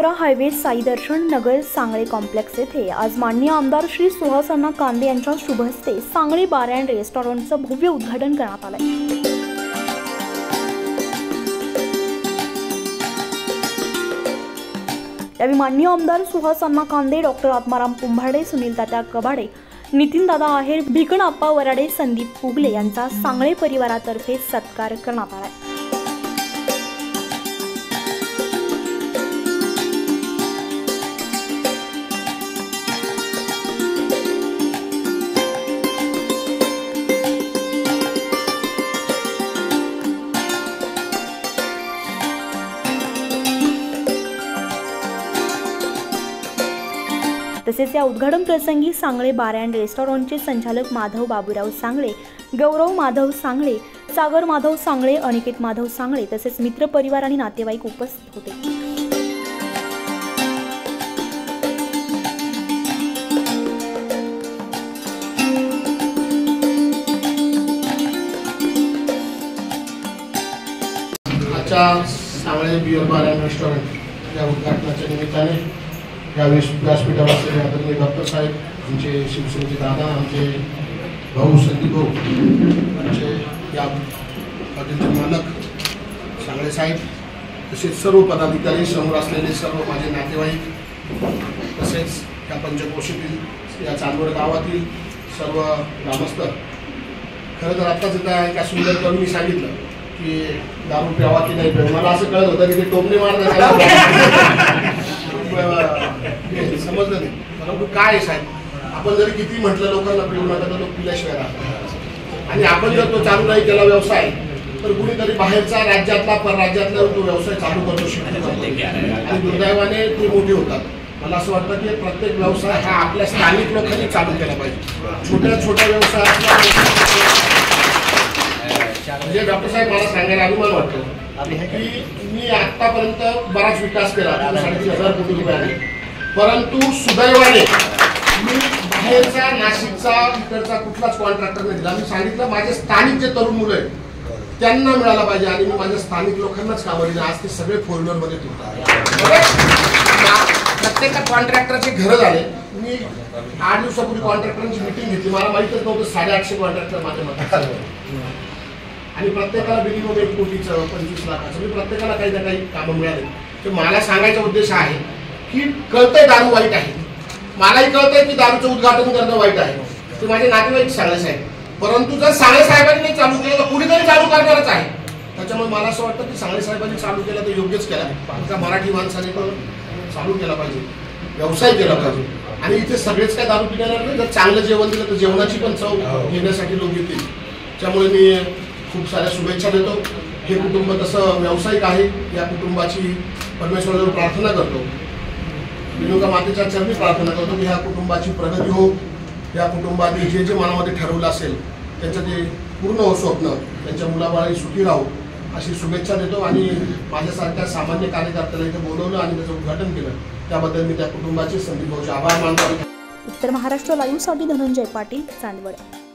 Satara highway Sai दर्शन नगर Sangle complex येथे आज माननीय आमदार श्री सुहास अण्णा कांदे यांच्या शुभ हस्ते सांगळे बार अँड रेस्टॉरंटचं भव्य उद्घाटन करण्यात आलं। यावेळी माननीय आमदार सुहास अण्णा कांदे, डॉक्टर आत्माराम कुंभारडे, सुनील तात्या कबाडे, नितीन दादा आहेर, भिकन आप्पा वराडे, संदीप पुगले यांचा सांगळे परिवारातर्फे सत्कार करण्यात आला। तसेच या उद्घाटन प्रसंगी सांगळे बार अँड रेस्टॉरंटचे संचालक माधव बाबूराव सांगळे, गौरव माधव सांगळे, सागर माधव सांगळे, अनिकेत माधव सांगळे तसेच मित्र परिवार आणि नातेवाईक उपस्थित होते। आजच्या Sangale beer bar and restaurant या उद्घाटनाच्या निमित्ताने या व्यासपीठावर असलेले आदरणीय डॉक्टर साहेब, आमचे शिवसेनेचे दादा, आमचे भाऊ संदीप भाऊ, आमचे या हॉटेलचे मालक सांगळे साहेब, तसेच सर्व पदाधिकारी, समोर असलेले सर्व माझे नातेवाईक, तसेच या पंचक्रोशीतील या चांदवड गावातील सर्व ग्रामस्थ। खरं तर आत्ताच एका सुंदर तरुणी सांगितलं की दारू प्यावा की नाही प्यावा, मला असं कळत होतं की ते टोमणे मारत समजलं नाही। परंतु काय साहेब, आपण जरी किती म्हटलं लोकांना पिऊ नका तर लोक पिल्याशिवाय राहतात, आणि आपण जर तो चालू नाही केला व्यवसाय तर कुणीतरी बाहेरचा राज्यातला परराज्यातला तो व्यवसाय चालू करतो शिकतो, आणि दुर्दैवाने ते मोठे होतात। मला असं वाटतं की प्रत्येक व्यवसाय हा आपल्या स्थानिक लोकांनी चालू केला पाहिजे। छोट्या छोट्या व्यवसायातला म्हणजे डॉक्टर साहेब, मला सांगायला अभिमान वाटतो की मी आतापर्यंत बराच विकास केला, 3,500 कोटी रुपये आले, परंतु सुदैवाने मी बाहेरचा नाशिकचा इकडचा कुठलाच कॉन्ट्रॅक्टर नाही दिला। मी सांगितलं माझे स्थानिक जे तरुण मुलं आहेत त्यांना मिळाला पाहिजे, आणि मी माझ्या स्थानिक लोकांनाच कामं दिली। आज ते सगळे फोर व्हीलरमध्ये प्रत्येक कॉन्ट्रॅक्टरचे घरं झाले। मी 8 दिवसापूर्वी कॉन्ट्रॅक्टरांची मिटिंग घेतली, मला माहितच नव्हतं 850 कॉन्ट्रॅक्टर माझ्या मतात, आणि प्रत्येकाला मिनिमम 1 कोटीचं 25 लाखाचं, मी प्रत्येकाला काही ना काही कामं मिळाले। तर मला सांगायचा उद्देश आहे की कळतंय दारू वाईट आहे, मलाही कळतंय की दारूचं उद्घाटन करणं वाईट आहे, ते माझे नातेवाईक सांगळे साहेब, परंतु जर सांगळे साहेबांनी चालू केलं तर कुणीतरी चालू करणारच आहे। त्याच्यामुळे मला असं वाटतं की सांगळे साहेबांनी चालू केलं तर योग्यच केला, आमच्या मराठी माणसाने पण चालू केला पाहिजे, व्यवसाय केला पाहिजे। आणि इथे सगळेच काय दारू पिणार नाही, जर चांगलं जेवण दिलं तर जेवणाची पण चव घेण्यासाठी लोक येतील। त्यामुळे मी खूप साऱ्या शुभेच्छा देतो। हे कुटुंब तसं व्यावसायिक आहे, या कुटुंबाची परमेश्वराजवळ प्रार्थना करतो, रेणुका मातेच्या चरणी प्रार्थना करतो की ह्या कुटुंबाची प्रगती हो, या कुटुंबाने जे जे मनामध्ये ठरवलं असेल त्यांचं ते पूर्ण हो स्वप्न, त्यांच्या मुलाबाळी सुखी राहो अशी शुभेच्छा देतो। आणि माझ्यासारख्या सामान्य कार्यकर्त्याला इथे बोलवलं आणि त्याचं उद्घाटन केलं त्याबद्दल मी त्या कुटुंबाचे, संदीप भाऊचे आभार मानतो। उत्तर महाराष्ट्र लाईव्हसाठी धनंजय पाटील, चांदवड।